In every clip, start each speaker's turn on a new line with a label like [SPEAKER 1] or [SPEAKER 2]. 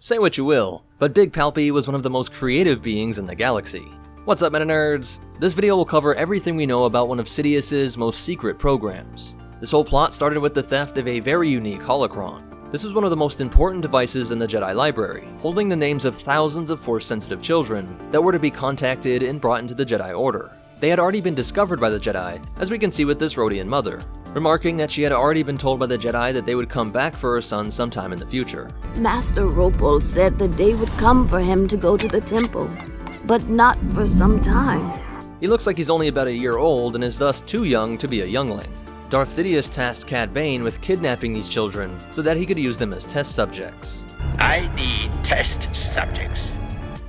[SPEAKER 1] Say what you will, but Big Palpy was one of the most creative beings in the galaxy. What's up, meta nerds? This video will cover everything we know about one of Sidious's most secret programs. This whole plot started with the theft of a very unique holocron. This was one of the most important devices in the Jedi library, holding the names of thousands of Force-sensitive children that were to be contacted and brought into the Jedi Order. They had already been discovered by the Jedi, as we can see with this Rodian mother, remarking that she had already been told by the Jedi that they would come back for her son sometime in the future.
[SPEAKER 2] Master Robo said the day would come for him to go to the temple, but not for some time.
[SPEAKER 1] He looks like he's only about a year old and is thus too young to be a youngling. Darth Sidious tasked Cad Bane with kidnapping these children so that he could use them as test subjects.
[SPEAKER 3] I need test subjects.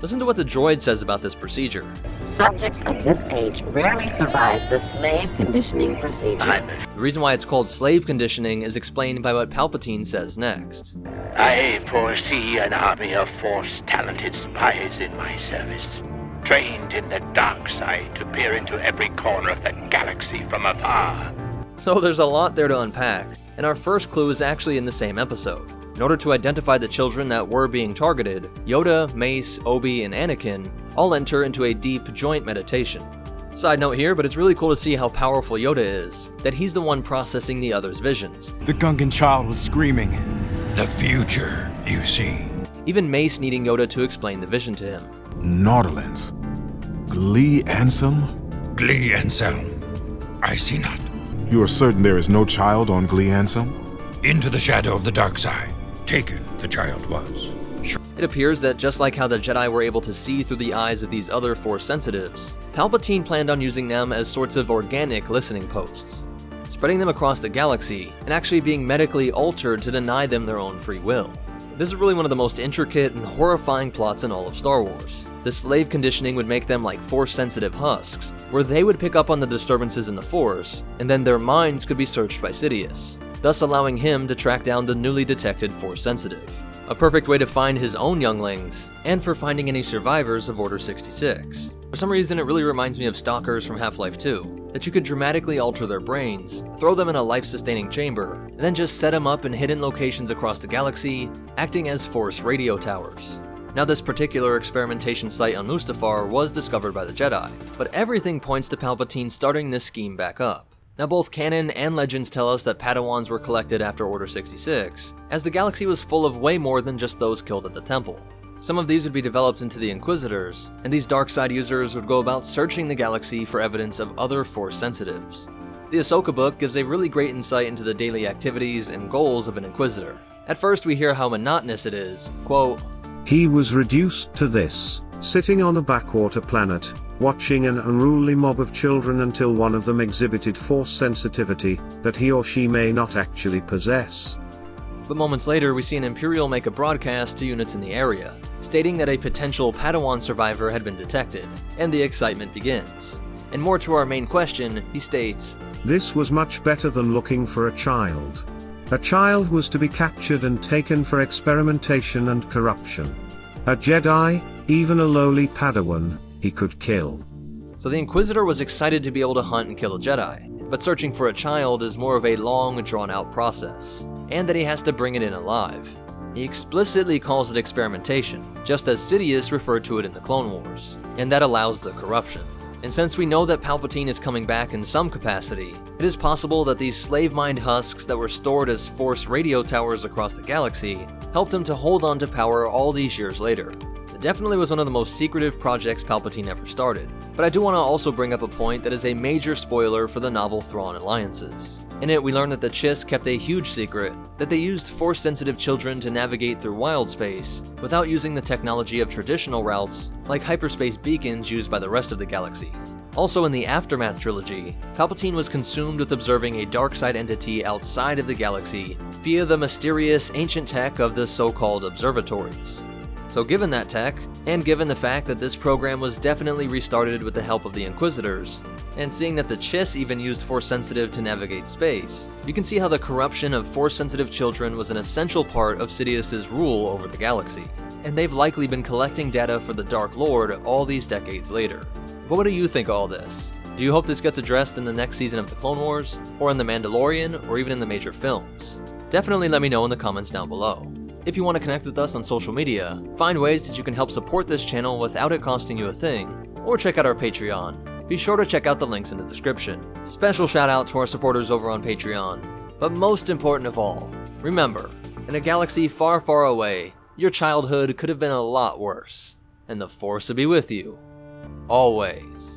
[SPEAKER 1] Listen to what the droid says about this procedure.
[SPEAKER 4] Subjects of this age rarely survive the slave conditioning procedure.
[SPEAKER 1] The reason why it's called slave conditioning is explained by what Palpatine says next.
[SPEAKER 3] I foresee an army of Force-talented spies in my service, trained in the dark side to peer into every corner of the galaxy from afar.
[SPEAKER 1] So there's a lot there to unpack, and our first clue is actually in the same episode. In order to identify the children that were being targeted, Yoda, Mace, Obi, and Anakin all enter into a deep joint meditation. Side note here, but it's really cool to see how powerful Yoda is, that he's the one processing the other's visions.
[SPEAKER 5] The Gungan child was screaming.
[SPEAKER 6] The future, you see.
[SPEAKER 1] Even Mace needing Yoda to explain the vision to him.
[SPEAKER 7] Nautilins. Glee Ansem?
[SPEAKER 6] Glee Ansem. I see not.
[SPEAKER 7] You are certain there is no child on Glee Ansem?
[SPEAKER 6] Into the shadow of the dark side. Taken, the child was. Sure.
[SPEAKER 1] It appears that just like how the Jedi were able to see through the eyes of these other Force sensitives, Palpatine planned on using them as sorts of organic listening posts, spreading them across the galaxy and actually being medically altered to deny them their own free will. This is really one of the most intricate and horrifying plots in all of Star Wars. The slave conditioning would make them like Force-sensitive husks, where they would pick up on the disturbances in the Force, and then their minds could be searched by Sidious, thus allowing him to track down the newly detected Force-sensitive. A perfect way to find his own younglings, and for finding any survivors of Order 66. For some reason, it really reminds me of Stalkers from Half-Life 2, that you could dramatically alter their brains, throw them in a life-sustaining chamber, and then just set them up in hidden locations across the galaxy, acting as Force radio towers. Now, this particular experimentation site on Mustafar was discovered by the Jedi, but everything points to Palpatine starting this scheme back up. Now, both canon and legends tell us that Padawans were collected after Order 66, as the galaxy was full of way more than just those killed at the temple. Some of these would be developed into the Inquisitors, and these dark side users would go about searching the galaxy for evidence of other Force sensitives. The Ahsoka book gives a really great insight into the daily activities and goals of an Inquisitor. At first, we hear how monotonous it is. Quote,
[SPEAKER 8] "He was reduced to this, sitting on a backwater planet, watching an unruly mob of children until one of them exhibited Force sensitivity that he or she may not actually possess."
[SPEAKER 1] But moments later, we see an Imperial make a broadcast to units in the area, stating that a potential Padawan survivor had been detected, and the excitement begins. And more to our main question, he states,
[SPEAKER 8] "This was much better than looking for a child. A child was to be captured and taken for experimentation and corruption. A Jedi, even a lowly Padawan, he could kill."
[SPEAKER 1] So the Inquisitor was excited to be able to hunt and kill a Jedi, but searching for a child is more of a long, drawn-out process, and that he has to bring it in alive. He explicitly calls it experimentation, just as Sidious referred to it in the Clone Wars, and that allows the corruption. And since we know that Palpatine is coming back in some capacity, it is possible that these slave-mind husks that were stored as Force radio towers across the galaxy helped him to hold on to power all these years later. It definitely was one of the most secretive projects Palpatine ever started, but I do want to also bring up a point that is a major spoiler for the novel Thrawn Alliances. In it, we learn that the Chiss kept a huge secret, that they used Force-sensitive children to navigate through wild space without using the technology of traditional routes like hyperspace beacons used by the rest of the galaxy. Also in the Aftermath trilogy, Palpatine was consumed with observing a dark side entity outside of the galaxy via the mysterious ancient tech of the so-called observatories. So given that tech, and given the fact that this program was definitely restarted with the help of the Inquisitors, and seeing that the Chiss even used Force-sensitive to navigate space, you can see how the corruption of Force-sensitive children was an essential part of Sidious's rule over the galaxy, and they've likely been collecting data for the Dark Lord all these decades later. But what do you think of all this? Do you hope this gets addressed in the next season of the Clone Wars, or in The Mandalorian, or even in the major films? Definitely let me know in the comments down below. If you want to connect with us on social media, find ways that you can help support this channel without it costing you a thing, or check out our Patreon, be sure to check out the links in the description. Special shout out to our supporters over on Patreon. But most important of all, remember, in a galaxy far, far away, your childhood could have been a lot worse, and the Force will be with you, always.